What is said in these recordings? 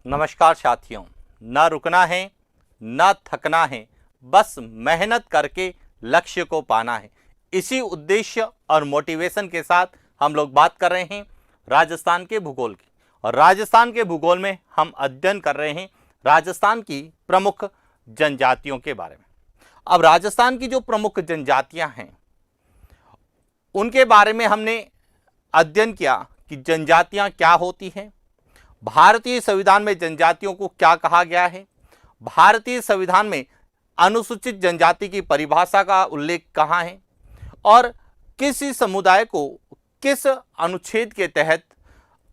नमस्कार साथियों। ना रुकना है, ना थकना है, बस मेहनत करके लक्ष्य को पाना है। इसी उद्देश्य और मोटिवेशन के साथ हम लोग बात कर रहे हैं राजस्थान के भूगोल की। और राजस्थान के भूगोल में हम अध्ययन कर रहे हैं राजस्थान की प्रमुख जनजातियों के बारे में। अब राजस्थान की जो प्रमुख जनजातियां हैं उनके बारे में हमने अध्ययन किया कि जनजातियां क्या होती हैं, भारतीय संविधान में जनजातियों को क्या कहा गया है, भारतीय संविधान में अनुसूचित जनजाति की परिभाषा का उल्लेख कहाँ है और किसी समुदाय को किस अनुच्छेद के तहत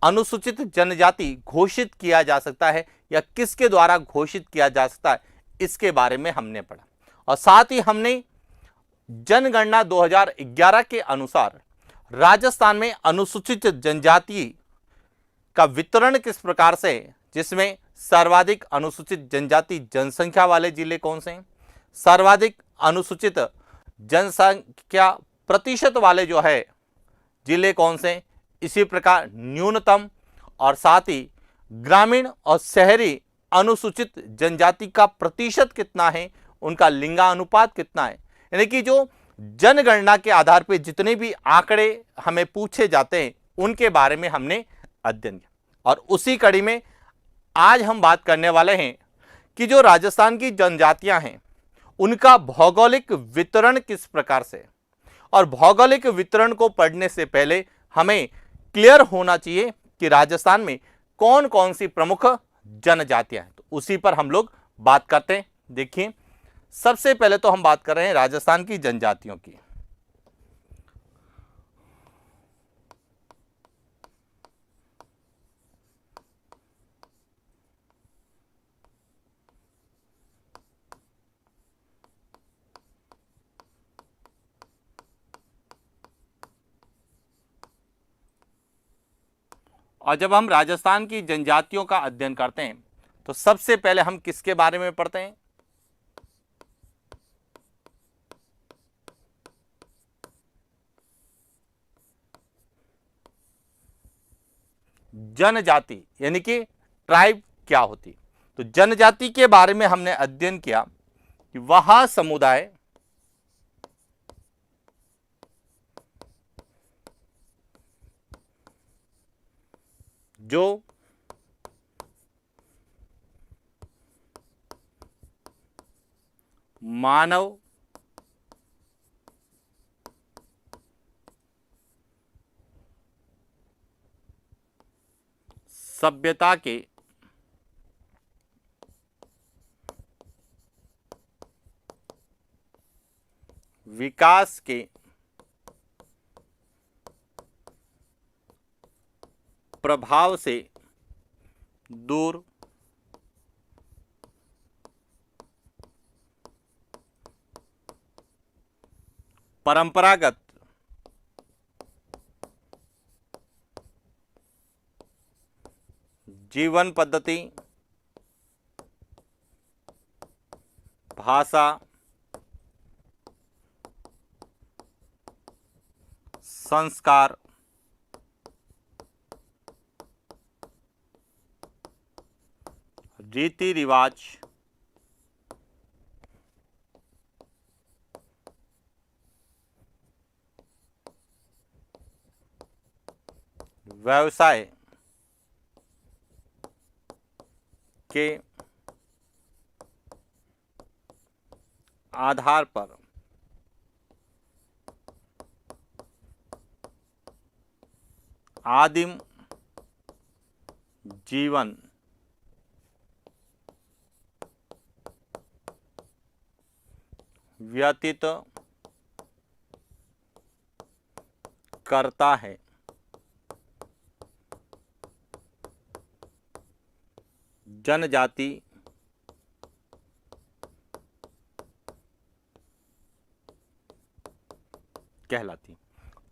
अनुसूचित जनजाति घोषित किया जा सकता है या किसके द्वारा घोषित किया जा सकता है, इसके बारे में हमने पढ़ा। और साथ ही हमने जनगणना 2011 के अनुसार राजस्थान में अनुसूचित जनजाति का वितरण किस प्रकार से है, जिसमें सर्वाधिक अनुसूचित जनजाति जनसंख्या वाले जिले कौन से हैं, सर्वाधिक अनुसूचित जनसंख्या प्रतिशत वाले जो है जिले कौन से हैं, इसी प्रकार न्यूनतम और साथ ही ग्रामीण और शहरी अनुसूचित जनजाति का प्रतिशत कितना है, उनका लिंगानुपात कितना है। यानी कि जो जनगणना के आधार पर जितने भी आंकड़े हमें पूछे जाते हैं उनके बारे में हमने अध्ययन किया। और उसी कड़ी में आज हम बात करने वाले हैं कि जो राजस्थान की जनजातियां हैं उनका भौगोलिक वितरण किस प्रकार से। और भौगोलिक वितरण को पढ़ने से पहले हमें क्लियर होना चाहिए कि राजस्थान में कौन कौन सी प्रमुख जनजातियां हैं, तो उसी पर हम लोग बात करते हैं। देखिए, सबसे पहले तो हम बात कर रहे हैं राजस्थान की जनजातियों की। और जब हम राजस्थान की जनजातियों का अध्ययन करते हैं तो सबसे पहले हम किसके बारे में पढ़ते हैं, जनजाति यानी कि ट्राइब क्या होती। तो जनजाति के बारे में हमने अध्ययन किया कि वह समुदाय जो मानव सभ्यता के विकास के प्रभाव से दूर परंपरागत जीवन पद्धति, भाषा, संस्कार, रीति रिवाज, व्यवसाय के आधार पर आदिम जीवन व्यतीत करता है। जनजाति कहलाती।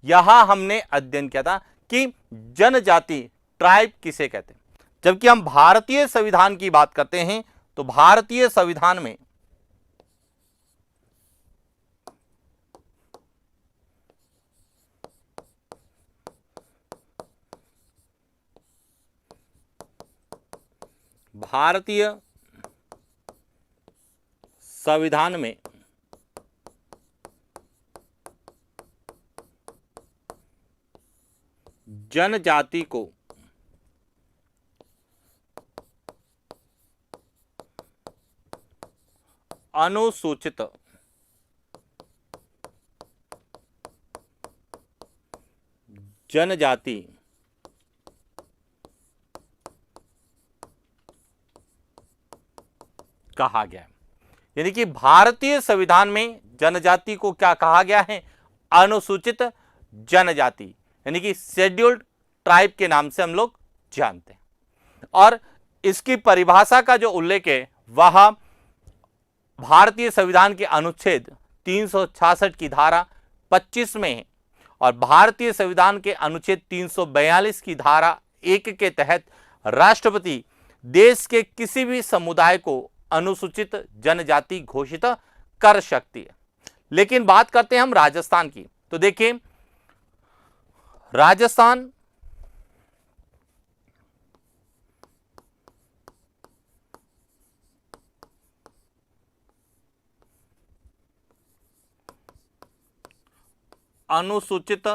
यहां हमने अध्ययन किया था कि जनजाति ट्राइब किसे कहते हैं। जबकि हम भारतीय संविधान की बात करते हैं तो भारतीय संविधान में भारतीय संविधान में जनजाति को अनुसूचित जनजाति कहा गया है। यानी कि भारतीय संविधान में जनजाति को क्या कहा गया है? अनुसूचित जनजाति, यानी कि शेड्यूल्ड ट्राइब के नाम से हम लोग जानते हैं। और इसकी परिभाषा का जो उल्लेख है वह भारतीय संविधान के अनुच्छेद 366 की धारा 25 में है और भारतीय संविधान के अनुच्छेद 342 की धारा 1 के तहत राष्ट्रपति देश के किसी भी समुदाय को अनुसूचित जनजाति घोषित कर सकती है। लेकिन बात करते हैं हम राजस्थान की, तो देखिए राजस्थान अनुसूचित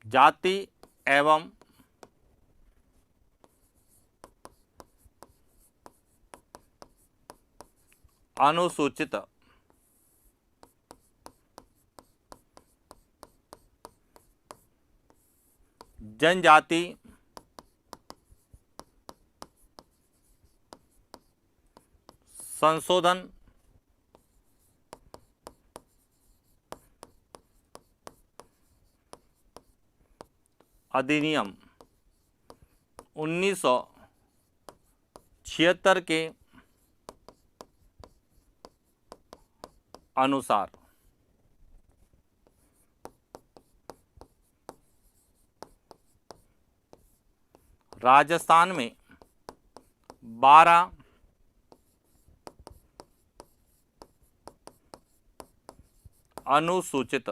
जाति एवं अनुसूचित जनजाति संशोधन अधिनियम 1976 के अनुसार राजस्थान में 12 अनुसूचित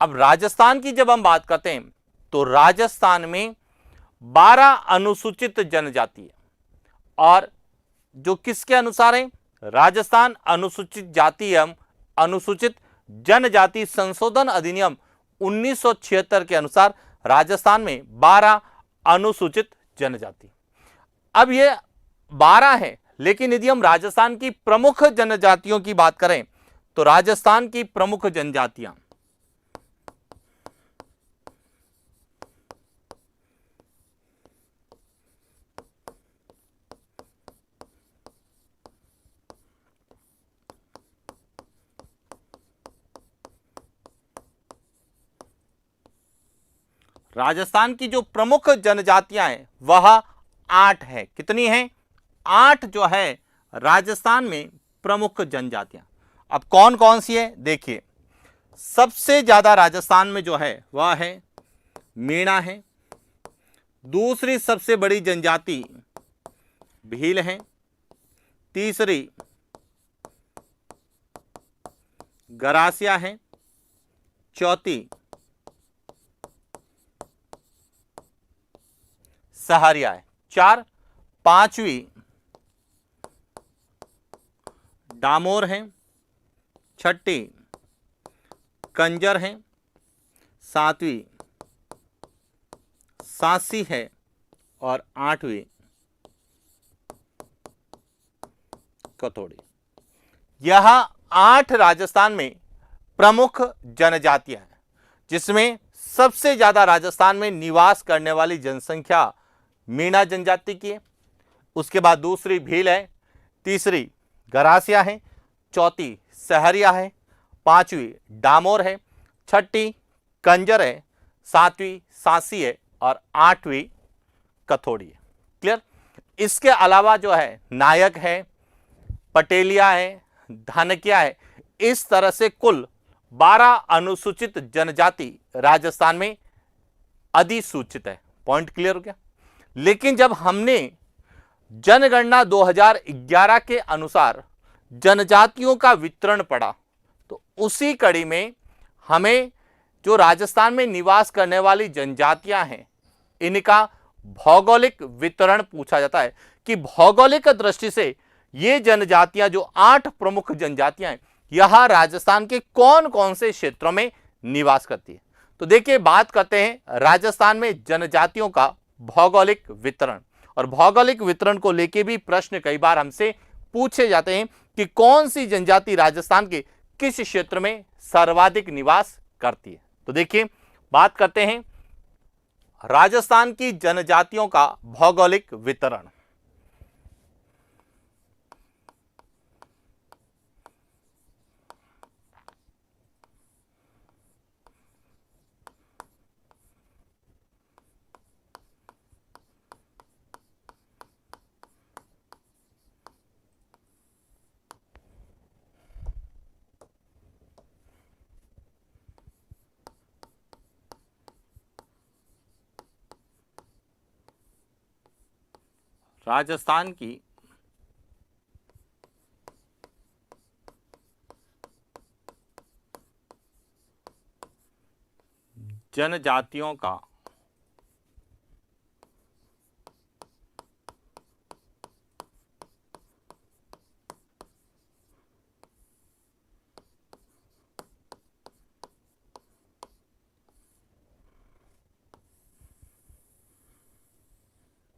अब राजस्थान की जब हम बात करते हैं तो राजस्थान में 12 अनुसूचित जनजाति है और जो किसके अनुसार है? राजस्थान अनुसूचित जाति एवं अनुसूचित जनजाति संशोधन अधिनियम 1976 के अनुसार राजस्थान में 12 अनुसूचित जनजाति। अब ये 12 है, लेकिन यदि हम राजस्थान की प्रमुख जनजातियों की बात करें तो राजस्थान की प्रमुख जनजातियां राजस्थान की जो प्रमुख जनजातियां हैं वह 8 है। कितनी हैं? 8 जो है राजस्थान में प्रमुख जनजातियां। अब कौन कौन सी है देखिए, सबसे ज्यादा राजस्थान में जो है वह है मीणा है, दूसरी सबसे बड़ी जनजाति भील है, तीसरी गरासिया है, चौथी सहरिया है, 4, 5वीं डामोर है, 6ठी कंजर है, 7वीं सांसी है और 8वीं कथोड़ी। यह 8 राजस्थान में प्रमुख जनजातियां हैं, जिसमें सबसे ज्यादा राजस्थान में निवास करने वाली जनसंख्या मीणा जनजाति की है, उसके बाद दूसरी भील है, तीसरी गरासिया है, चौथी सहरिया है, 5वीं डामोर है, 6ठी कंजर है, 7वीं सांसी है और 8वीं कथोड़ी है। क्लियर? इसके अलावा जो है नायक है, पटेलिया है, धानकिया है, इस तरह से कुल 12 अनुसूचित जनजाति राजस्थान में अधिसूचित है। पॉइंट क्लियर हो गया। लेकिन जब हमने जनगणना 2011 के अनुसार जनजातियों का वितरण पढ़ा तो उसी कड़ी में हमें जो राजस्थान में निवास करने वाली जनजातियां हैं इनका भौगोलिक वितरण पूछा जाता है कि भौगोलिक दृष्टि से ये जनजातियां जो 8 प्रमुख जनजातियां हैं यह राजस्थान के कौन कौन से क्षेत्रों में निवास करती है। तो देखिए बात करते हैं राजस्थान में जनजातियों का भौगोलिक वितरण, और भौगोलिक वितरण को लेके भी प्रश्न कई बार हमसे पूछे जाते हैं कि कौन सी जनजाति राजस्थान के किस क्षेत्र में सर्वाधिक निवास करती है। तो देखिए बात करते हैं राजस्थान की जनजातियों का भौगोलिक वितरण। राजस्थान की जनजातियों का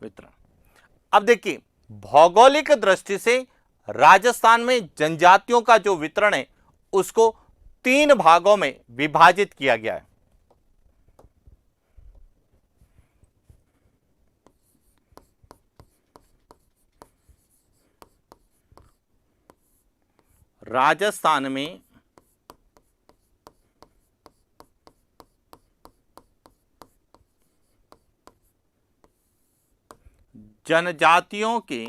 वितरण। अब देखिए भौगोलिक दृष्टि से राजस्थान में जनजातियों का जो वितरण है उसको 3 भागों में विभाजित किया गया है। राजस्थान में जनजातियों के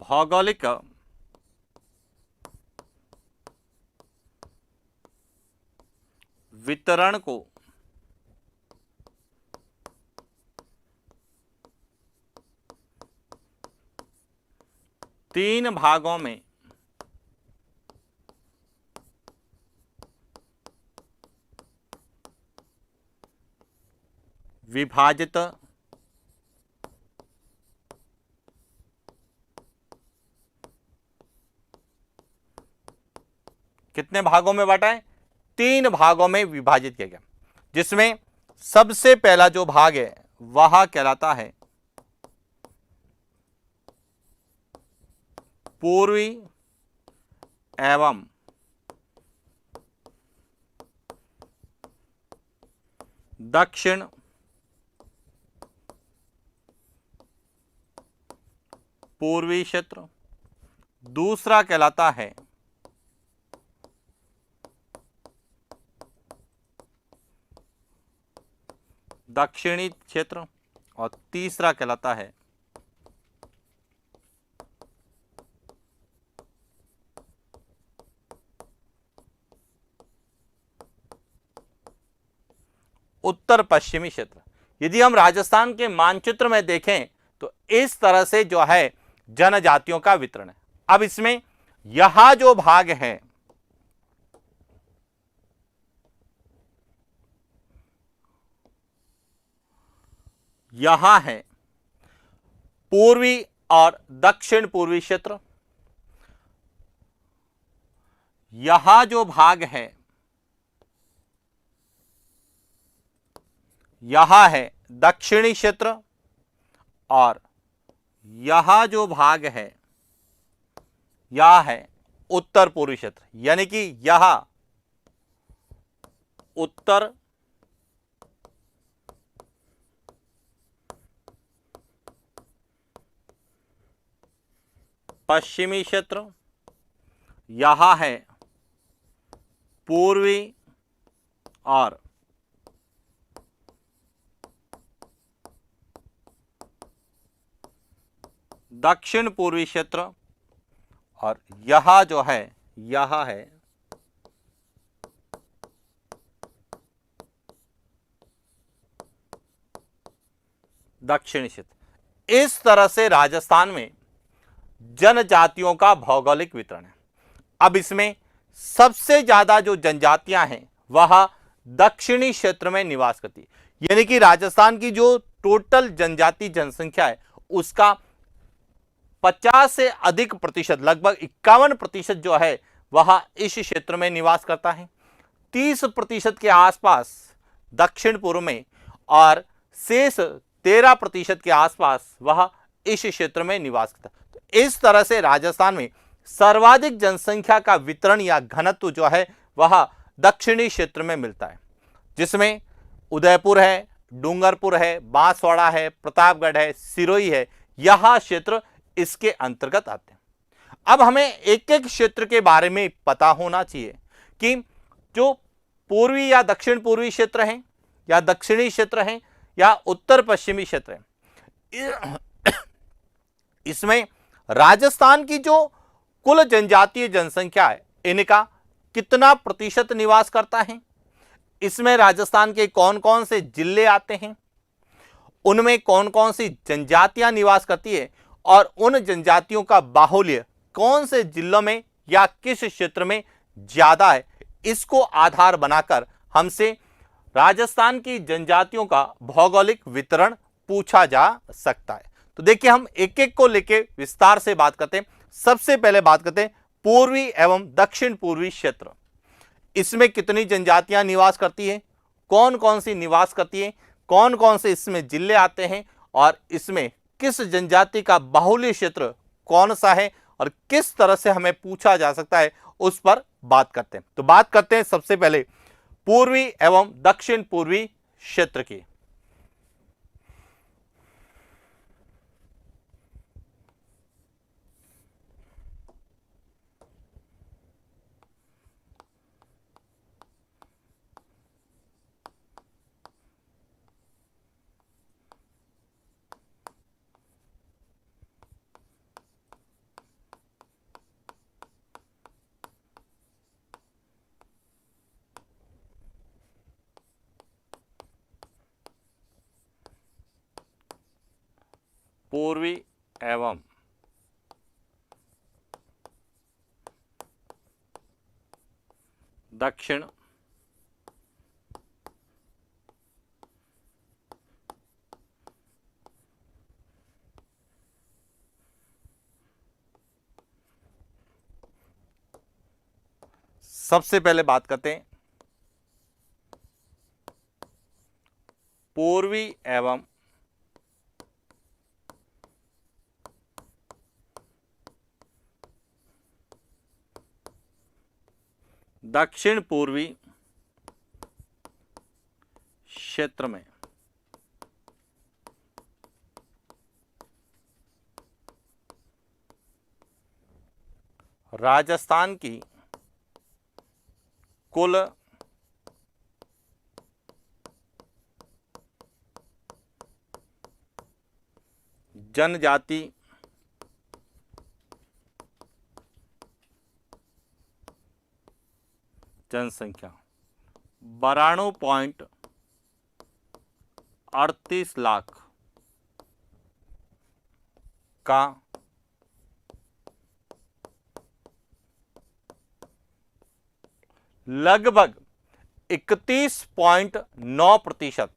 भौगोलिक वितरण को तीन भागों में विभाजित कितने भागों में बांटा है? 3 भागों में विभाजित किया गया, जिसमें सबसे पहला जो भाग है वह कहलाता है पूर्वी एवं दक्षिण पूर्वी क्षेत्र। दूसरा कहलाता है दक्षिणी क्षेत्र, और तीसरा कहलाता है उत्तर पश्चिमी क्षेत्र। यदि हम राजस्थान के मानचित्र में देखें तो इस तरह से जो है जनजातियों का वितरण है। अब इसमें यहां जो भाग है यहां है पूर्वी और दक्षिण पूर्वी क्षेत्र। यहां जो भाग है यहां है दक्षिणी क्षेत्र, और यहां जो भाग है यह है उत्तर पूर्वी क्षेत्र, यानी कि यह उत्तर पश्चिमी क्षेत्र, यह है पूर्वी और दक्षिण पूर्वी क्षेत्र, और यह जो है यह है दक्षिणी क्षेत्र। इस तरह से राजस्थान में जनजातियों का भौगोलिक वितरण है। अब इसमें सबसे ज्यादा जो जनजातियां हैं वह दक्षिणी क्षेत्र में निवास करती है, यानी कि राजस्थान की जो टोटल जनजाति जनसंख्या है उसका 50 से अधिक प्रतिशत, लगभग 51% जो है वह इस क्षेत्र में निवास करता है। 30% के आसपास दक्षिण पूर्व में और शेष 13% के आसपास वह इस क्षेत्र में निवास करता है। तो इस तरह से राजस्थान में सर्वाधिक जनसंख्या का वितरण या घनत्व जो है वह दक्षिणी क्षेत्र में मिलता है, जिसमें उदयपुर है, डूंगरपुर है, बांसवाड़ा है, प्रतापगढ़ है, सिरोही है, यह क्षेत्र इसके अंतर्गत आते हैं। अब हमें एक एक क्षेत्र के बारे में पता होना चाहिए कि जो पूर्वी या दक्षिण पूर्वी क्षेत्र हैं या दक्षिणी क्षेत्र हैं या उत्तर पश्चिमी क्षेत्र हैं, इसमें राजस्थान की जो कुल जनजातीय जनसंख्या है इनका कितना प्रतिशत निवास करता है, इसमें राजस्थान के कौन कौन से जिले आते हैं, उनमें कौन कौन सी जनजातियां निवास करती है और उन जनजातियों का बाहुल्य कौन से जिलों में या किस क्षेत्र में ज्यादा है, इसको आधार बनाकर हमसे राजस्थान की जनजातियों का भौगोलिक वितरण पूछा जा सकता है। तो देखिए हम एक एक को लेके विस्तार से बात करते हैं। सबसे पहले बात करते हैं पूर्वी एवं दक्षिण पूर्वी क्षेत्र। इसमें कितनी जनजातियां निवास करती है, कौन कौन सी निवास करती है, कौन कौन से इसमें जिले आते हैं और इसमें किस जनजाति का बाहुल्य क्षेत्र कौन सा है और किस तरह से हमें पूछा जा सकता है, उस पर बात करते हैं। तो बात करते हैं सबसे पहले पूर्वी एवं दक्षिण पूर्वी क्षेत्र की। पूर्वी एवं दक्षिण सबसे पहले बात करते हैं पूर्वी एवं दक्षिण पूर्वी क्षेत्र में राजस्थान की कुल जनजाति जनसंख्या 92.38 लाख का लगभग 31.9%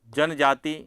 जनजाति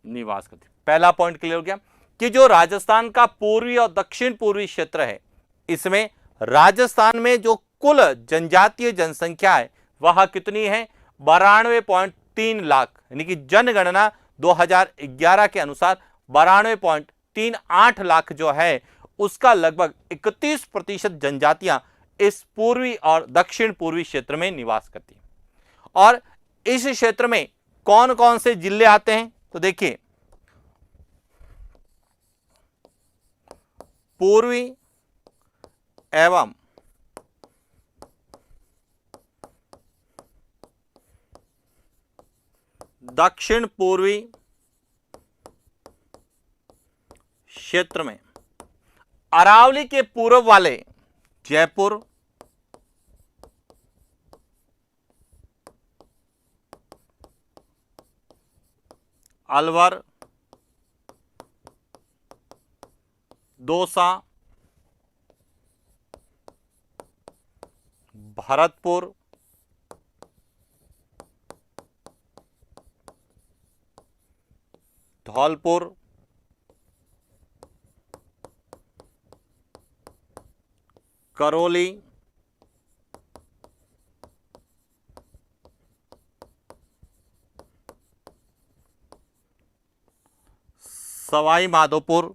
निवास करती। पहला पॉइंट क्लियर हो गया कि जो राजस्थान का पूर्वी और दक्षिण पूर्वी क्षेत्र है, इसमें राजस्थान में जो कुल जनजातीय जनसंख्या है वह कितनी है, 92.3 लाख, यानी कि जनगणना 2011 के अनुसार 92.38 लाख जो है उसका लगभग 31% जनजातियां इस पूर्वी और दक्षिण पूर्वी क्षेत्र में निवास करती हैं। और इस क्षेत्र में कौन कौन से जिले आते हैं, तो देखिए पूर्वी एवं दक्षिण पूर्वी क्षेत्र में अरावली के पूर्व वाले जयपुर, अलवर, दौसा, भरतपुर, धौलपुर, करौली, सवाई माधोपुर,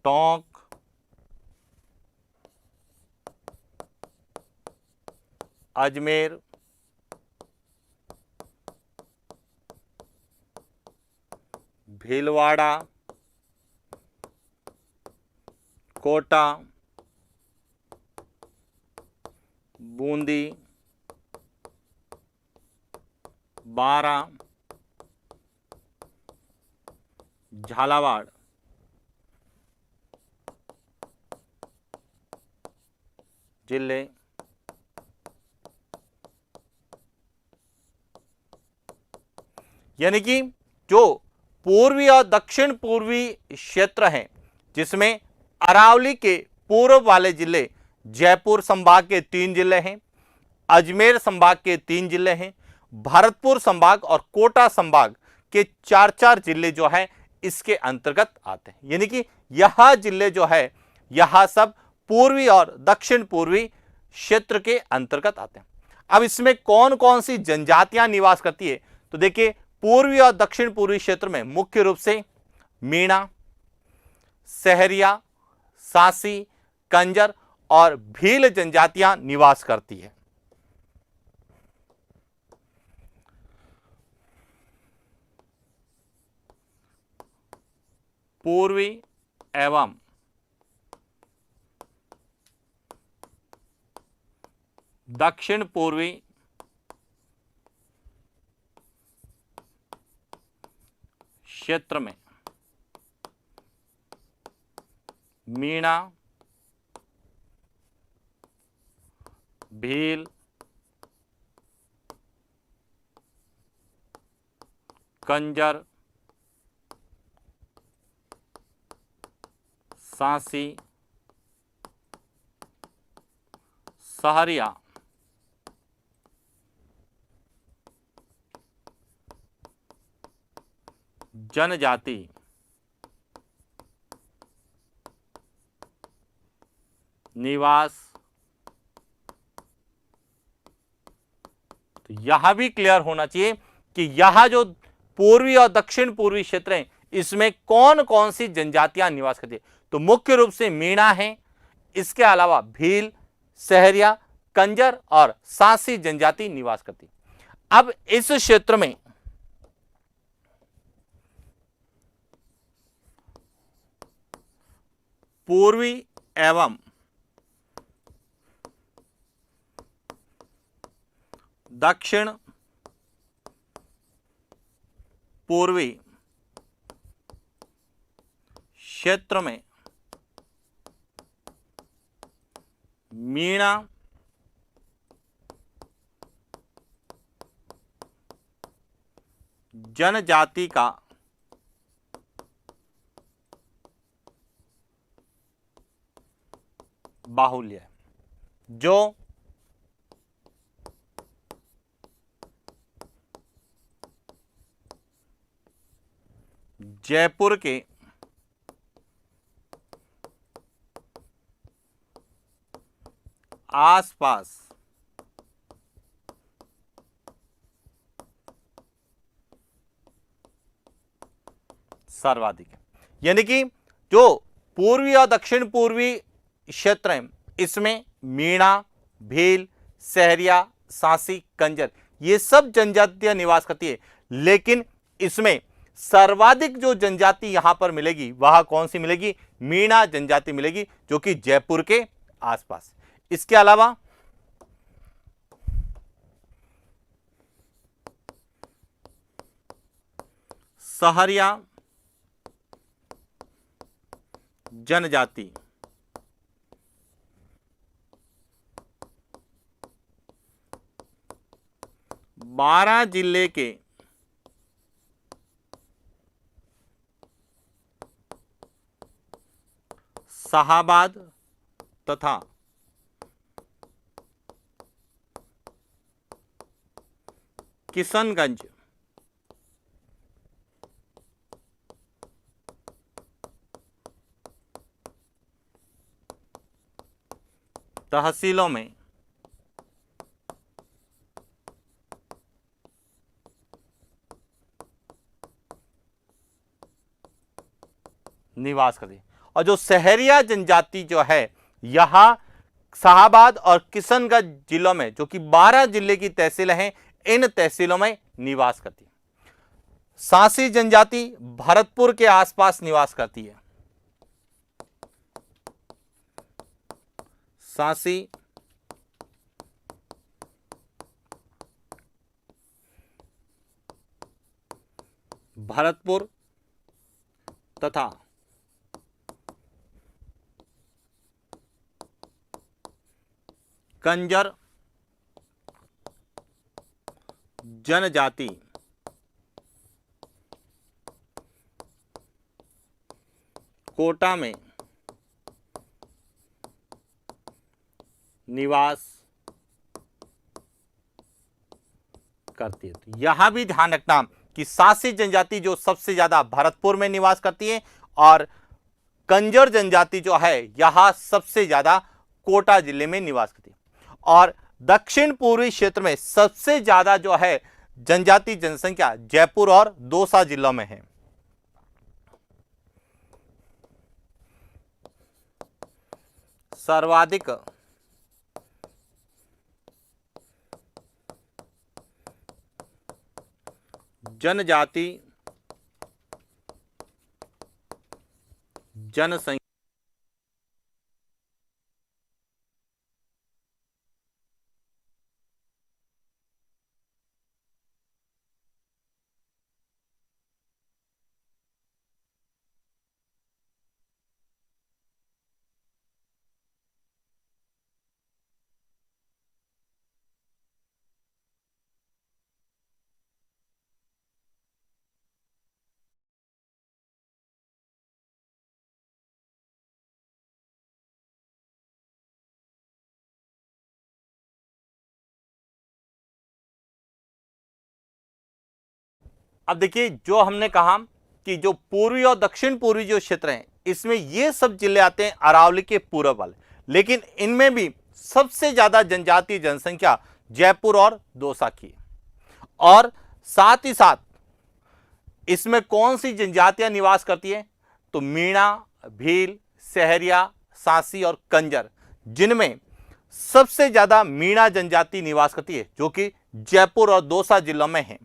टोंक, अजमेर, भीलवाड़ा, कोटा, बूंदी, बारा, झालावाड़, जिले यानी कि जो पूर्वी और दक्षिण पूर्वी क्षेत्र हैं, जिसमें अरावली के पूर्व वाले जिले जयपुर संभाग के 3 जिले हैं, अजमेर संभाग के 3 जिले हैं, भरतपुर संभाग और कोटा संभाग के 4-4 जिले जो है इसके अंतर्गत आते हैं। यानी कि यह जिले जो है यह सब पूर्वी और दक्षिण पूर्वी क्षेत्र के अंतर्गत आते हैं। अब इसमें कौन कौन सी जनजातियां निवास करती है, तो देखिए पूर्वी और दक्षिण पूर्वी क्षेत्र में मुख्य रूप से मीणा, सहरिया, सासी, कंजर और भील जनजातियां निवास करती है। पूर्वी एवं दक्षिण पूर्वी क्षेत्र में मीणा, भील, कंजर, सांसी, सहरिया, जनजाति निवास। तो यह भी क्लियर होना चाहिए कि यह जो पूर्वी और दक्षिण पूर्वी क्षेत्र हैं इसमें कौन कौन सी जनजातियां निवास करती है। तो मुख्य रूप से मीणा है, इसके अलावा भील, सहरिया, कंजर और सांसी जनजाति निवास करती है। अब इस क्षेत्र में पूर्वी एवं दक्षिण पूर्वी क्षेत्र में मीणा, जनजाति का बाहुल्य है, जो जयपुर के आसपास सर्वाधिक है। यानी कि जो पूर्वी और दक्षिण पूर्वी क्षेत्र हैं इसमें मीणा, भील, सहरिया, सांसी, कंजर ये सब जनजातियां निवास करती है, लेकिन इसमें सर्वाधिक जो जनजाति यहां पर मिलेगी वह कौन सी मिलेगी? मीणा जनजाति मिलेगी, जो कि जयपुर के आसपास। इसके अलावा सहरिया जनजाति, बारां जिले के शाहाबाद तथा किशनगंज तहसीलों में निवास करती है। और जो सहरिया जनजाति जो है यहां शाहाबाद और किशनगंज जिलों में, जो कि 12 जिले की तहसीलें हैं, इन तहसीलों में निवास करती है। सांसी जनजाति भरतपुर के आसपास निवास करती है। सांसी भरतपुर तथा कंजर जनजाति कोटा में निवास करती है। तो यहां भी ध्यान रखना कि सांसी जनजाति जो सबसे ज्यादा भरतपुर में निवास करती है और कंजर जनजाति जो है यहां सबसे ज्यादा कोटा जिले में निवास करती है। और दक्षिण पूर्वी क्षेत्र में सबसे ज्यादा जो है जनजाति जनसंख्या जयपुर और दौसा जिलों में है। सर्वाधिक जनजाति जनसंख्या अब देखिए, जो हमने कहा कि जो पूर्वी और दक्षिण पूर्वी जो क्षेत्र हैं इसमें ये सब जिले आते हैं अरावली के पूर्व वाले, लेकिन इनमें भी सबसे ज्यादा जनजातीय जनसंख्या जयपुर और दौसा की है। और साथ ही साथ इसमें कौन सी जनजातियां निवास करती है? तो मीणा, भील, सहरिया, सांसी और कंजर, जिनमें सबसे ज्यादा मीणा जनजाति निवास करती है, जो कि जयपुर और दौसा जिलों में है।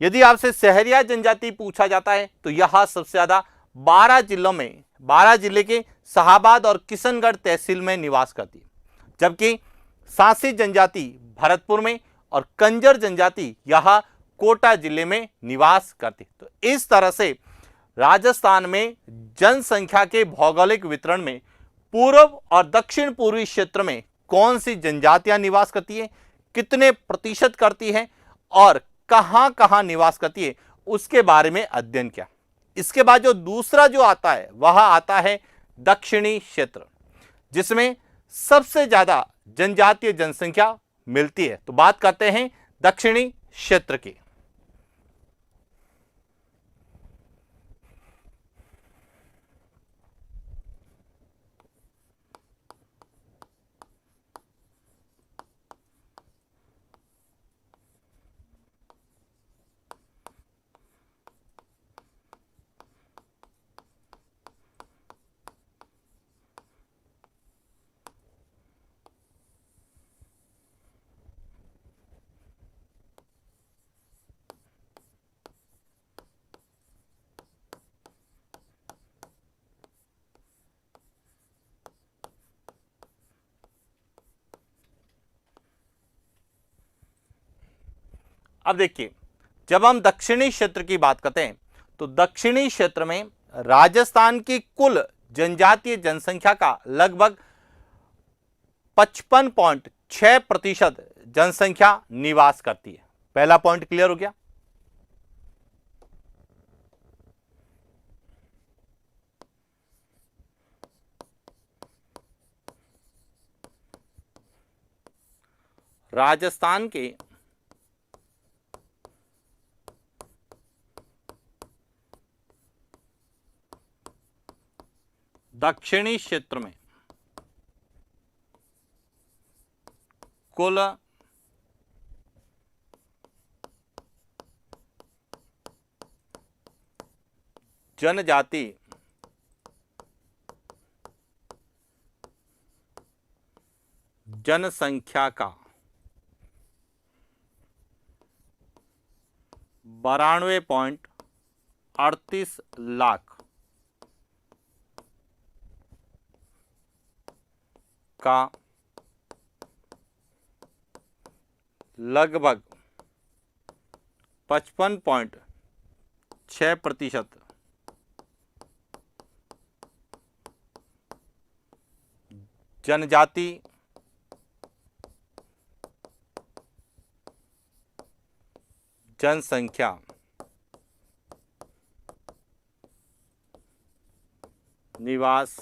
यदि आपसे सहरिया जनजाति पूछा जाता है तो यह सबसे ज्यादा 12 जिलों में, 12 जिले के शाहाबाद और किशनगढ़ तहसील में निवास करती है, जबकि सांसी जनजाति भरतपुर में और कंजर जनजाति यह कोटा जिले में निवास करती। तो इस तरह से राजस्थान में जनसंख्या के भौगोलिक वितरण में पूर्व और दक्षिण पूर्वी क्षेत्र में कौन सी जनजातियां निवास करती है, कितने प्रतिशत करती है और कहां कहां निवास करती है, उसके बारे में अध्ययन किया। इसके बाद जो दूसरा जो आता है वह आता है दक्षिणी क्षेत्र, जिसमें सबसे ज्यादा जनजातीय जनसंख्या मिलती है। तो बात करते हैं दक्षिणी क्षेत्र की। अब देखिए, जब हम दक्षिणी क्षेत्र की बात करते हैं तो दक्षिणी क्षेत्र में राजस्थान की कुल जनजातीय जनसंख्या का लगभग 55.6% जनसंख्या निवास करती है। पहला पॉइंट क्लियर हो गया। राजस्थान के दक्षिणी क्षेत्र में कुल जनजाति जनसंख्या का 92.38 लाख का लगभग 55.6% जनजाति जनसंख्या निवास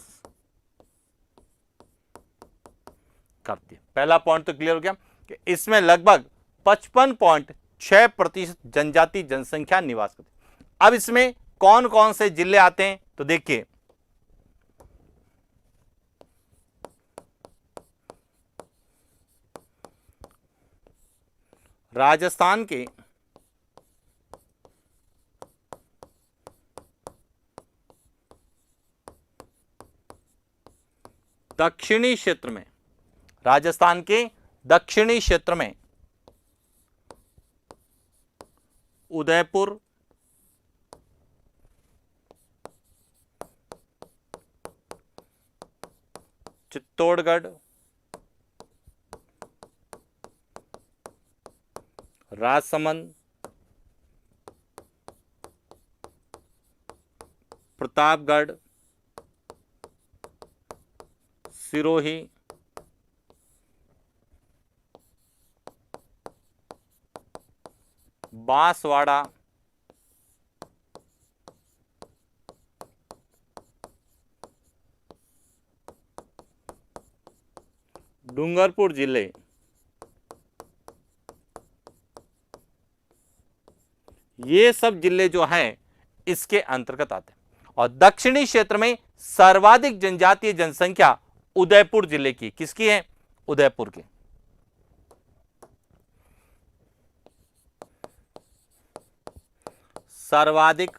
करती है। पहला पॉइंट तो क्लियर हो गया कि इसमें लगभग 55.6% जनजाति जनसंख्या निवास करती है। अब इसमें कौन कौन से जिले आते हैं तो देखिए, राजस्थान के दक्षिणी क्षेत्र में, राजस्थान के दक्षिणी क्षेत्र में उदयपुर, चित्तौड़गढ़, राजसमंद, प्रतापगढ़, सिरोही, बांसवाड़ा, डूंगरपुर जिले, ये सब जिले जो हैं इसके अंतर्गत आते हैं। और दक्षिणी क्षेत्र में सर्वाधिक जनजातीय जनसंख्या उदयपुर जिले की, किसकी है? उदयपुर की। सर्वाधिक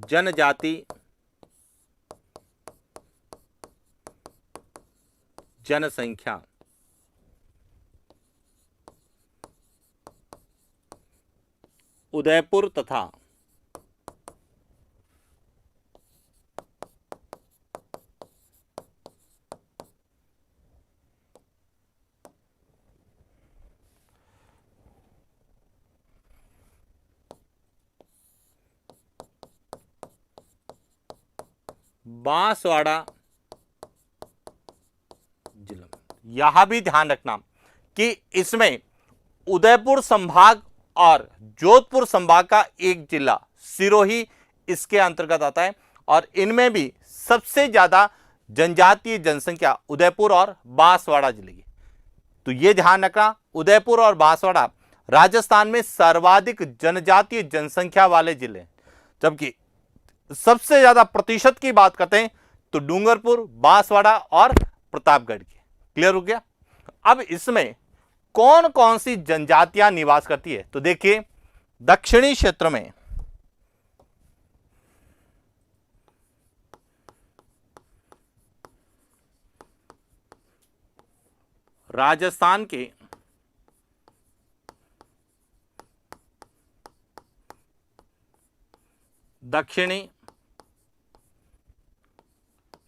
जनजाति जनसंख्या उदयपुर तथा बांसवाड़ा जिला। यहां भी ध्यान रखना कि इसमें उदयपुर संभाग और जोधपुर संभाग का एक जिला सिरोही इसके अंतर्गत आता है और इनमें भी सबसे ज्यादा जनजातीय जनसंख्या उदयपुर और बांसवाड़ा जिले की। तो यह ध्यान रखना, उदयपुर और बांसवाड़ा राजस्थान में सर्वाधिक जनजातीय जनसंख्या वाले जिले हैं, जबकि सबसे ज्यादा प्रतिशत की बात करते हैं तो डूंगरपुर, बांसवाड़ा और प्रतापगढ़ की। क्लियर हो गया? अब इसमें कौन कौन सी जनजातियां निवास करती है तो देखिए, दक्षिणी क्षेत्र में राजस्थान के दक्षिणी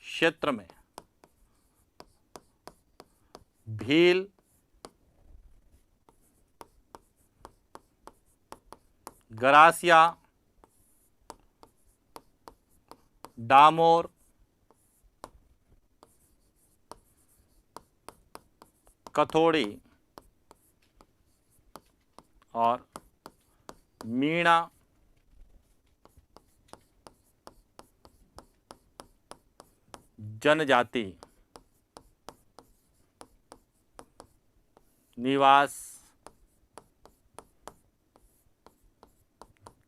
क्षेत्र में भील, गरासिया, डामोर, कथोड़ी और मीणा जनजाति निवास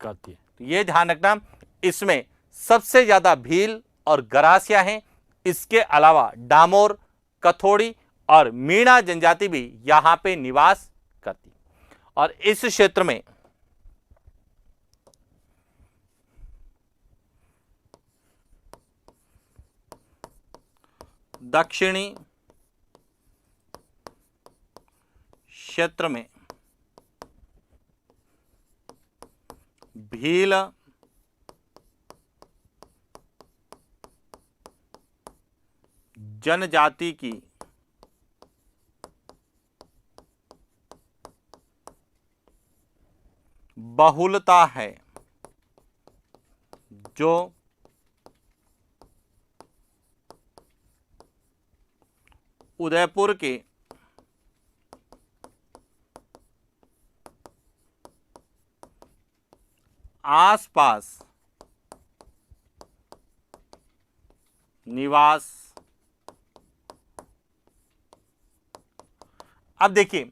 करती है। तो ये ध्यान रखना, इसमें सबसे ज्यादा भील और गरासिया हैं। इसके अलावा डामोर, कथोड़ी और मीणा जनजाति भी यहां पे निवास करती है। और इस क्षेत्र में दक्षिणी क्षेत्र में भील, जनजाति की बहुलता है, जो उदयपुर के आसपास निवास। अब देखिए,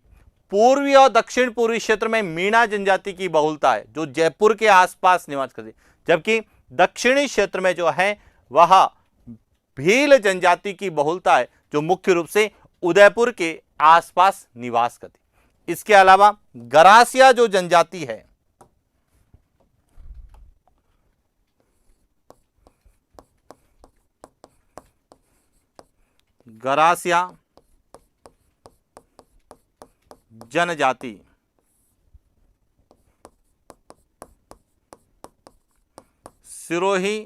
पूर्वी और दक्षिण पूर्वी क्षेत्र में मीणा जनजाति की बहुलता है, जो जयपुर के आसपास निवास करती है, जबकि दक्षिणी क्षेत्र में जो है वह भील जनजाति की बहुलता है, जो मुख्य रूप से उदयपुर के आसपास निवास करती है। इसके अलावा गरासिया जो जनजाति है, गरासिया जनजाति सिरोही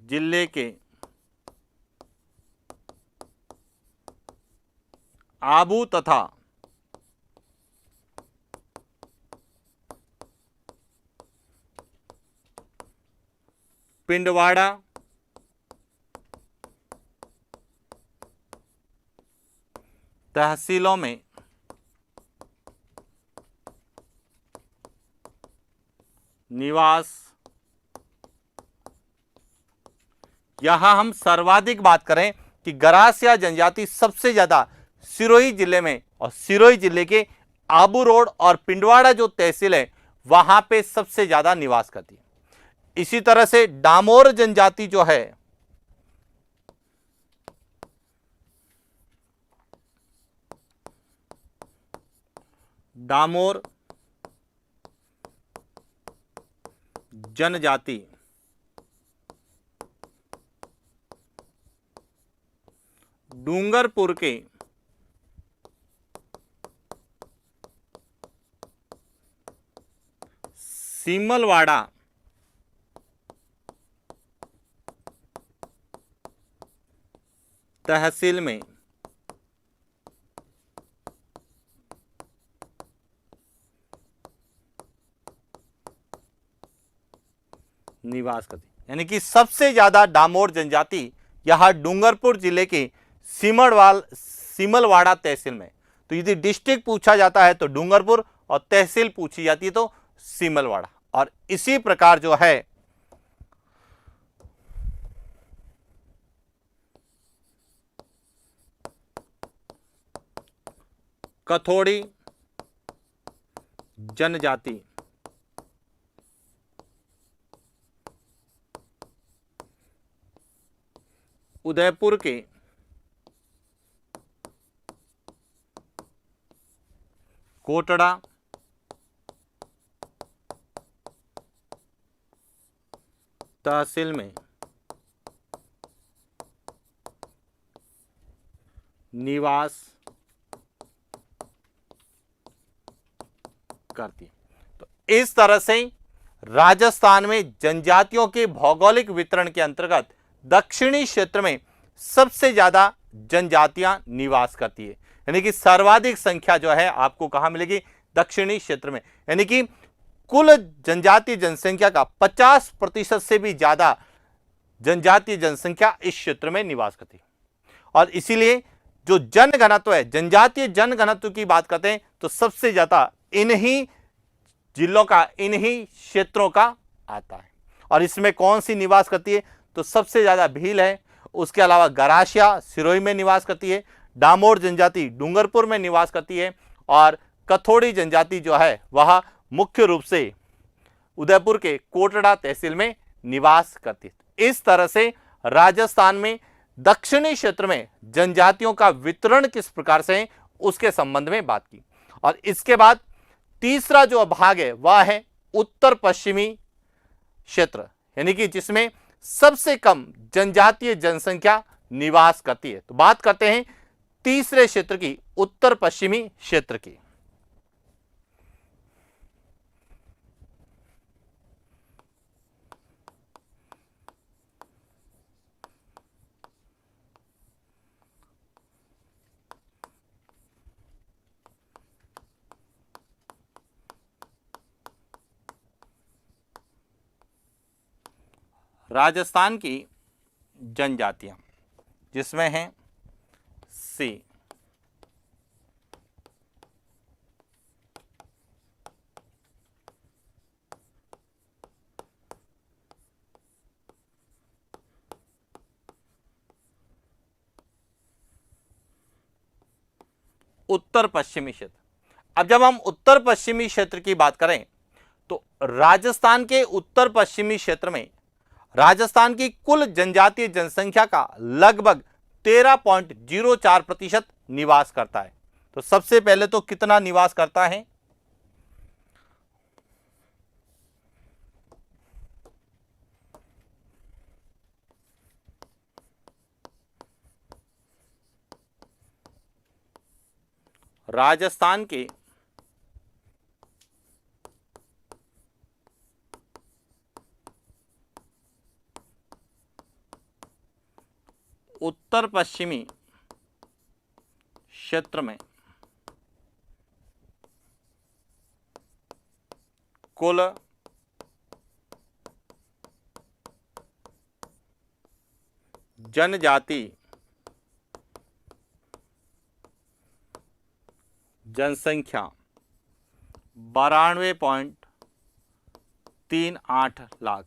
जिले के आबू तथा पिंडवाड़ा तहसीलों में निवास। यहां हम सर्वाधिक बात करें कि गरासिया जनजाति सबसे ज्यादा सिरोही जिले में और सिरोही जिले के आबू रोड और पिंडवाड़ा जो तहसील है वहां पे सबसे ज्यादा निवास करती है। इसी तरह से डामोर जनजाति जो है डामोर जनजाति डूंगरपुर के सीमलवाड़ा तहसील में निवास करती, यानी कि सबसे ज्यादा डामोर जनजाति यहां डूंगरपुर जिले के सीमलवाड़ा तहसील में। तो यदि डिस्ट्रिक्ट पूछा जाता है तो डूंगरपुर और तहसील पूछी जाती है तो सीमलवाड़ा। और इसी प्रकार जो है कथोड़ी जनजाति उदयपुर के कोटड़ा तहसील में निवास करती है। तो इस तरह से राजस्थान में जनजातियों के भौगोलिक वितरण के अंतर्गत दक्षिणी क्षेत्र में सबसे ज्यादा जनजातियां निवास करती है, यानी कि सर्वाधिक संख्या जो है आपको कहां मिलेगी, दक्षिणी क्षेत्र में। यानी कि कुल जनजातीय जनसंख्या का 50% से भी ज्यादा जनजातीय जनसंख्या इस क्षेत्र में निवास करती है। और इसीलिए जो जनघनत्व है, जनजातीय जनघनत्व की बात करते हैं तो सबसे ज्यादा इन्हीं जिलों का, इन्हीं क्षेत्रों का आता है। और इसमें कौन सी निवास करती है, तो सबसे ज्यादा भील है, उसके अलावा गरासिया सिरोही में निवास करती है, डामोर जनजाति डूंगरपुर में निवास करती है, और कथोड़ी जनजाति जो है वह मुख्य रूप से उदयपुर के कोटड़ा तहसील में निवास करती है। इस तरह से राजस्थान में दक्षिणी क्षेत्र में जनजातियों का वितरण किस प्रकार से है उसके संबंध में बात की। और इसके बाद तीसरा जो भाग है वह है उत्तर पश्चिमी क्षेत्र, यानी कि जिसमें सबसे कम जनजातीय जनसंख्या निवास करती है। तो बात करते हैं तीसरे क्षेत्र की, उत्तर पश्चिमी क्षेत्र की। राजस्थान की जनजातियां जिसमें हैं सी, उत्तर पश्चिमी क्षेत्र। अब जब हम उत्तर पश्चिमी क्षेत्र की बात करें तो राजस्थान के उत्तर पश्चिमी क्षेत्र में राजस्थान की कुल जनजातीय जनसंख्या का लगभग 13.04% निवास करता है। तो सबसे पहले तो कितना निवास करता है, राजस्थान के उत्तर पश्चिमी क्षेत्र में कुल जनजाति जनसंख्या 92.38 लाख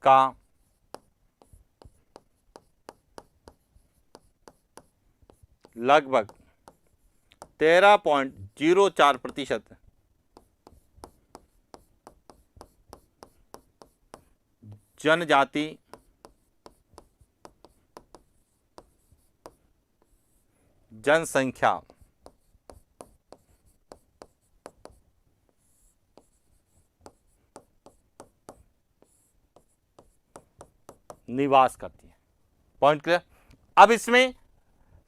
का लगभग 13.04% जनजाति जनसंख्या निवास करती है। Point clear. अब इसमें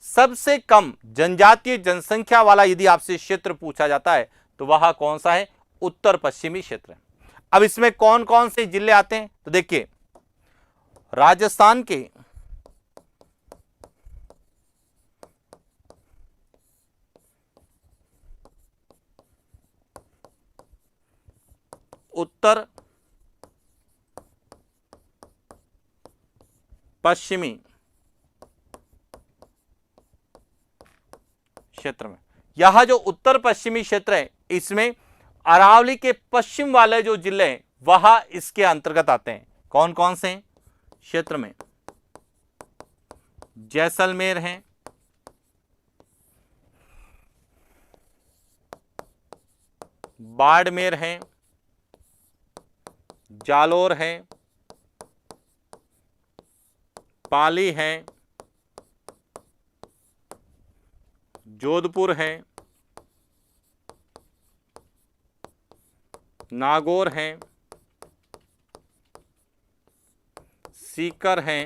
सबसे कम जनजातीय जनसंख्या वाला यदि आपसे क्षेत्र पूछा जाता है तो वह कौन सा है, उत्तर पश्चिमी क्षेत्र। अब इसमें कौन कौन से जिले आते हैं, तो देखिए राजस्थान के उत्तर पश्चिमी क्षेत्र में, यह जो उत्तर पश्चिमी क्षेत्र है इसमें अरावली के पश्चिम वाले जो जिले हैं वह इसके अंतर्गत आते हैं। कौन कौन से क्षेत्र में, जैसलमेर है, बाड़मेर है, जालोर है, पाली है, जोधपुर है, नागौर है, सीकर है,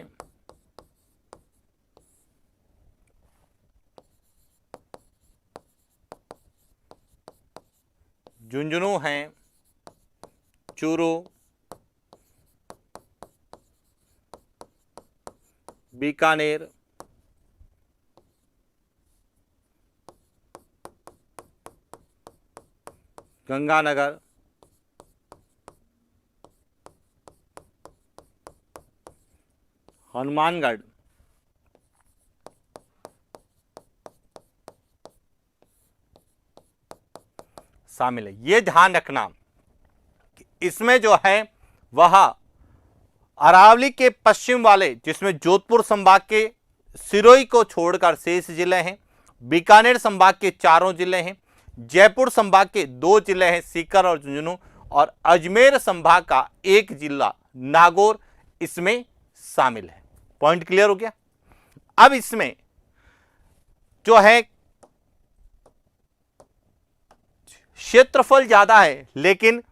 झुंझुनू है, चूरू, बीकानेर, गंगानगर, हनुमानगढ़, शामिल है। ये ध्यान रखना कि इसमें जो है वह अरावली के पश्चिम वाले, जिसमें जोधपुर संभाग के सिरोही को छोड़कर शेष जिले हैं, बीकानेर संभाग के चारों जिले हैं, जयपुर संभाग के 2 जिले हैं सीकर और झुंझुनू, और अजमेर संभाग का 1 जिला नागौर इसमें शामिल है। पॉइंट क्लियर हो गया। अब इसमें जो है क्षेत्रफल ज्यादा है लेकिन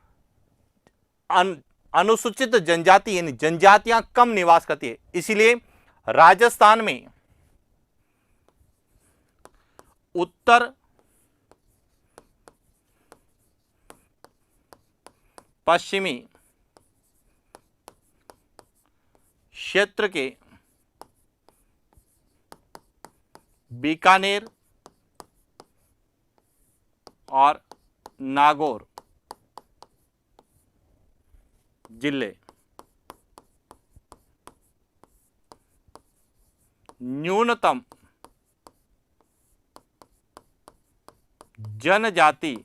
अनुसूचित जनजाति यानी जनजातियां कम निवास करती है, इसीलिए राजस्थान में उत्तर पश्चिमी क्षेत्र के बीकानेर और नागौर जिले न्यूनतम जनजाति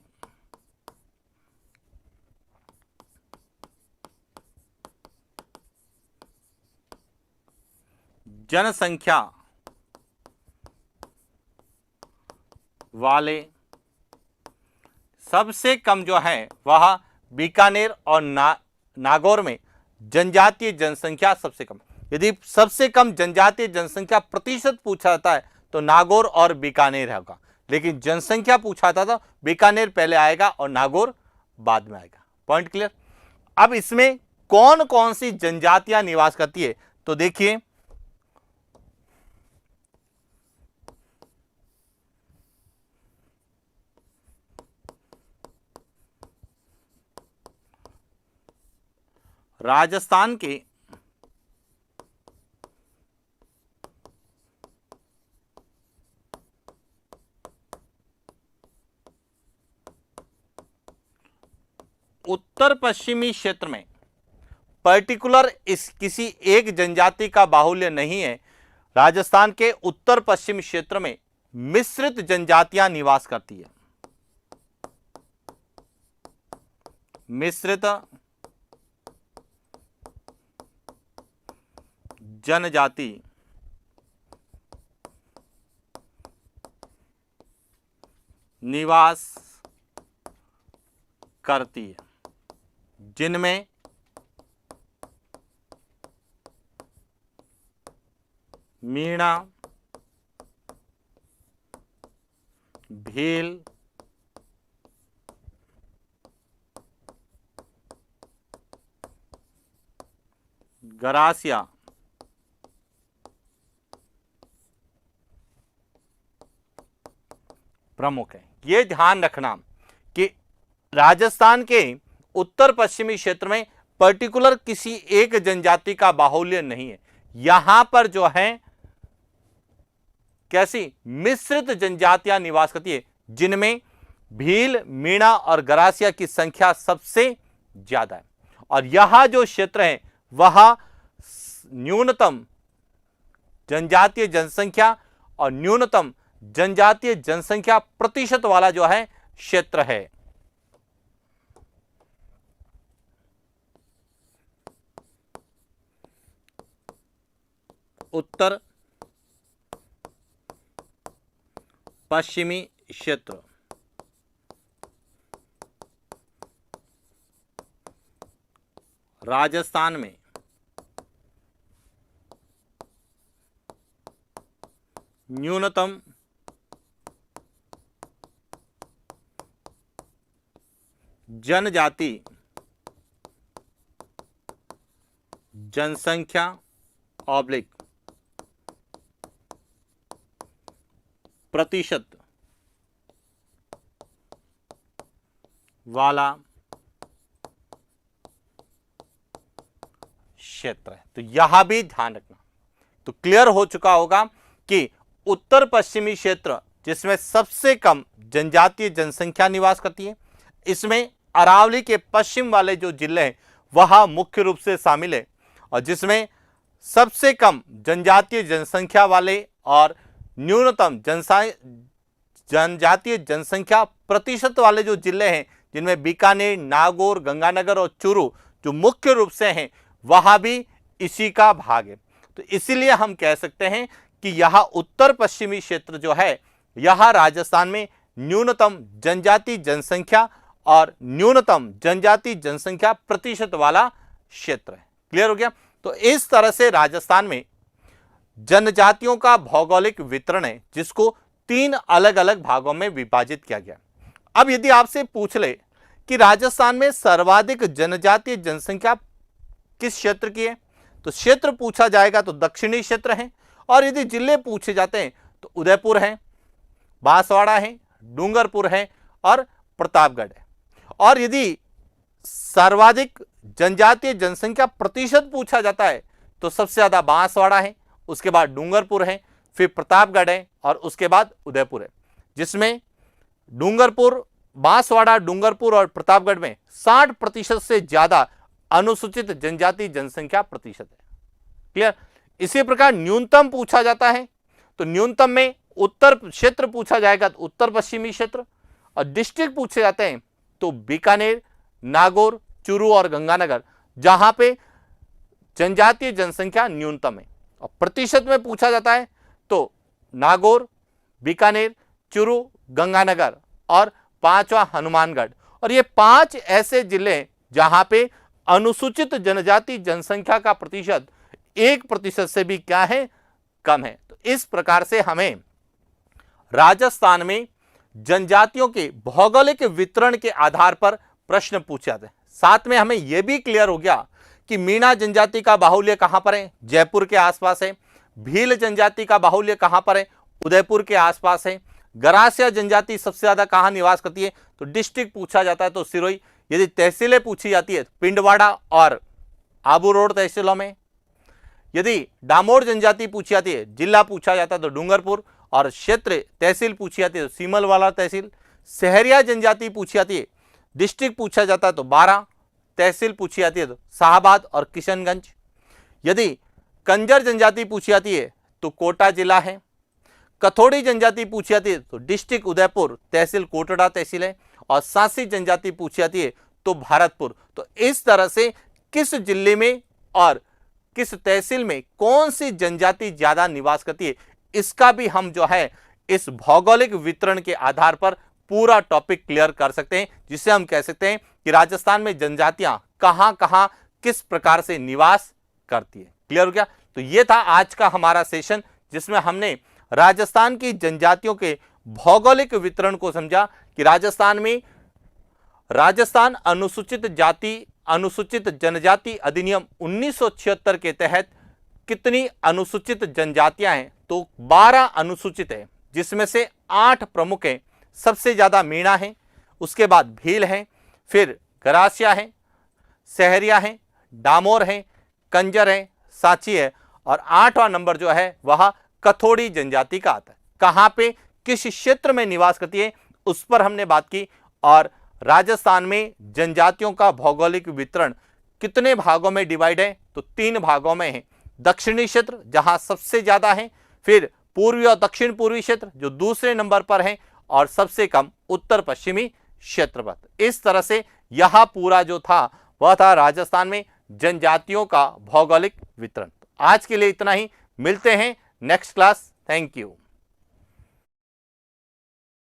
जनसंख्या वाले, सबसे कम जो है वह बीकानेर और नागौर में जनजातीय जनसंख्या सबसे कम। यदि सबसे कम जनजातीय जनसंख्या प्रतिशत पूछा जाता है तो नागौर और बीकानेर होगा, लेकिन जनसंख्या पूछा जाता तो बीकानेर पहले आएगा और नागौर बाद में आएगा। Point clear. अब इसमें कौन कौन सी जनजातियां निवास करती है तो देखिए, राजस्थान के उत्तर पश्चिमी क्षेत्र में पर्टिकुलर इस किसी एक जनजाति का बाहुल्य नहीं है। राजस्थान के उत्तर पश्चिमी क्षेत्र में मिश्रित जनजातियां निवास करती है। मिश्रित जनजाति निवास करती है, जिनमें मीणा, भील, गरासिया, प्रमुख है। यह ध्यान रखना कि राजस्थान के उत्तर पश्चिमी क्षेत्र में पर्टिकुलर किसी एक जनजाति का बाहुल्य नहीं है। यहां पर जो है कैसी मिश्रित जनजातियां निवास करती है, जिनमें भील, मीणा और गरासिया की संख्या सबसे ज्यादा है। और यह जो क्षेत्र है वह न्यूनतम जनजातीय जनसंख्या और न्यूनतम जनजातीय जनसंख्या प्रतिशत वाला जो है क्षेत्र है। उत्तर पश्चिमी क्षेत्र राजस्थान में न्यूनतम जनजाति जनसंख्या ऑब्लिक प्रतिशत वाला क्षेत्र है। तो यहां भी ध्यान रखना तो क्लियर हो चुका होगा कि उत्तर पश्चिमी क्षेत्र जिसमें सबसे कम जनजातीय जनसंख्या निवास करती है, इसमें अरावली के पश्चिम वाले जो जिले हैं वह मुख्य रूप से शामिल है, और जिसमें सबसे कम जनजातीय जनसंख्या वाले और न्यूनतम जनजातीय जनसंख्या प्रतिशत वाले जो जिले हैं, जिनमें बीकानेर, नागौर, गंगानगर और चूरू जो मुख्य रूप से हैं, वह भी इसी का भाग है। तो इसीलिए हम कह सकते हैं कि यह उत्तर पश्चिमी क्षेत्र जो है यह राजस्थान में न्यूनतम जनजातीय जनसंख्या और न्यूनतम जनजातीय जनसंख्या प्रतिशत वाला क्षेत्र है। क्लियर हो गया? तो इस तरह से राजस्थान में जनजातियों का भौगोलिक वितरण है, जिसको 3 अलग अलग भागों में विभाजित किया गया। अब यदि आपसे पूछ ले कि राजस्थान में सर्वाधिक जनजातीय जनसंख्या किस क्षेत्र की है, तो क्षेत्र पूछा जाएगा तो दक्षिणी क्षेत्र है, और यदि जिले पूछे जाते हैं तो उदयपुर है, बांसवाड़ा है, डूंगरपुर है और प्रतापगढ़ है। और यदि सर्वाधिक जनजातीय जनसंख्या प्रतिशत पूछा जाता है तो सबसे ज्यादा बांसवाड़ा है, उसके बाद डूंगरपुर है, फिर प्रतापगढ़ है और उसके बाद उदयपुर है, जिसमें डूंगरपुर, बांसवाड़ा, डूंगरपुर और प्रतापगढ़ में 60% से ज्यादा अनुसूचित जनजाति जनसंख्या प्रतिशत है। क्लियर? इसी प्रकार न्यूनतम पूछा जाता है तो न्यूनतम में उत्तर क्षेत्र पूछा जाएगा तो उत्तर पश्चिमी क्षेत्र, और डिस्ट्रिक्ट पूछे जाते हैं तो बीकानेर, नागौर, चूरू और गंगानगर, जहां पे जनजातीय जनसंख्या न्यूनतम है। और प्रतिशत में पूछा जाता है तो नागौर, बीकानेर, चूरू, गंगानगर और 5वां हनुमानगढ़। और ये 5 ऐसे जिले हैं जहां पे अनुसूचित जनजाति जनसंख्या का प्रतिशत 1% से भी क्या है, कम है। तो इस प्रकार से हमें राजस्थान में जनजातियों के भौगोलिक वितरण के आधार पर प्रश्न पूछे जाते हैं। साथ में हमें यह भी क्लियर हो गया कि मीणा जनजाति का बाहुल्य कहां पर है, जयपुर के आसपास है। भील जनजाति का बाहुल्य कहां पर है, उदयपुर के आसपास है। गरासिया जनजाति सबसे ज्यादा कहां निवास करती है, तो डिस्ट्रिक्ट पूछा जाता है तो सिरोही। यदि तहसीलें पूछी जाती है पिंडवाड़ा और आबू रोड तहसीलों में। यदि डामोर जनजाति पूछी जाती है, जिला पूछा जाता है तो डूंगरपुर, और क्षेत्र तहसील पूछी जाती है तो सीमलवाला तहसील। सहरिया जनजाति पूछी जाती है, डिस्ट्रिक्ट पूछा जाता है तो 12, तहसील पूछी जाती है तो शाहबाद और किशनगंज। यदि कंजर जनजाति पूछी जाती है तो कोटा जिला है। कथोड़ी जनजाति पूछी जाती है तो डिस्ट्रिक्ट उदयपुर, तहसील कोटड़ा तहसील है। और सांसी जनजाति पूछी जाती है तो भरतपुर। तो इस तरह से किस जिले में और किस तहसील में कौन सी जनजाति ज्यादा निवास करती है, इसका भी हम जो है इस भौगोलिक वितरण के आधार पर पूरा टॉपिक क्लियर कर सकते हैं, जिससे हम कह सकते हैं कि राजस्थान में जनजातियां कहां कहां किस प्रकार से निवास करती है। क्लियर हो गया? तो ये था आज का हमारा सेशन, जिसमें हमने राजस्थान की जनजातियों के भौगोलिक वितरण को समझा कि राजस्थान में राजस्थान अनुसूचित जनजाति अधिनियम 1976 के तहत कितनी अनुसूचित जनजातियां हैं, तो 12 अनुसूचित है, जिसमें से 8 प्रमुख हैं। सबसे ज्यादा मीणा है, उसके बाद भील है, फिर गरासिया है, सहरिया है, डामोर है, कंजर है, सांची है, और 8वां नंबर जो है वह कथोड़ी जनजाति का आता है। कहां पे किस क्षेत्र में निवास करती है उस पर हमने बात की। और राजस्थान में जनजातियों का भौगोलिक वितरण कितने भागों में डिवाइड है, तो 3 भागों में है। दक्षिणी क्षेत्र जहां सबसे ज्यादा है, फिर पूर्वी और दक्षिण पूर्वी क्षेत्र जो दूसरे नंबर पर है, और सबसे कम उत्तर पश्चिमी क्षेत्र पर। इस तरह से यह पूरा जो था वह था राजस्थान में जनजातियों का भौगोलिक वितरण। आज के लिए इतना ही, मिलते हैं नेक्स्ट क्लास। Thank you.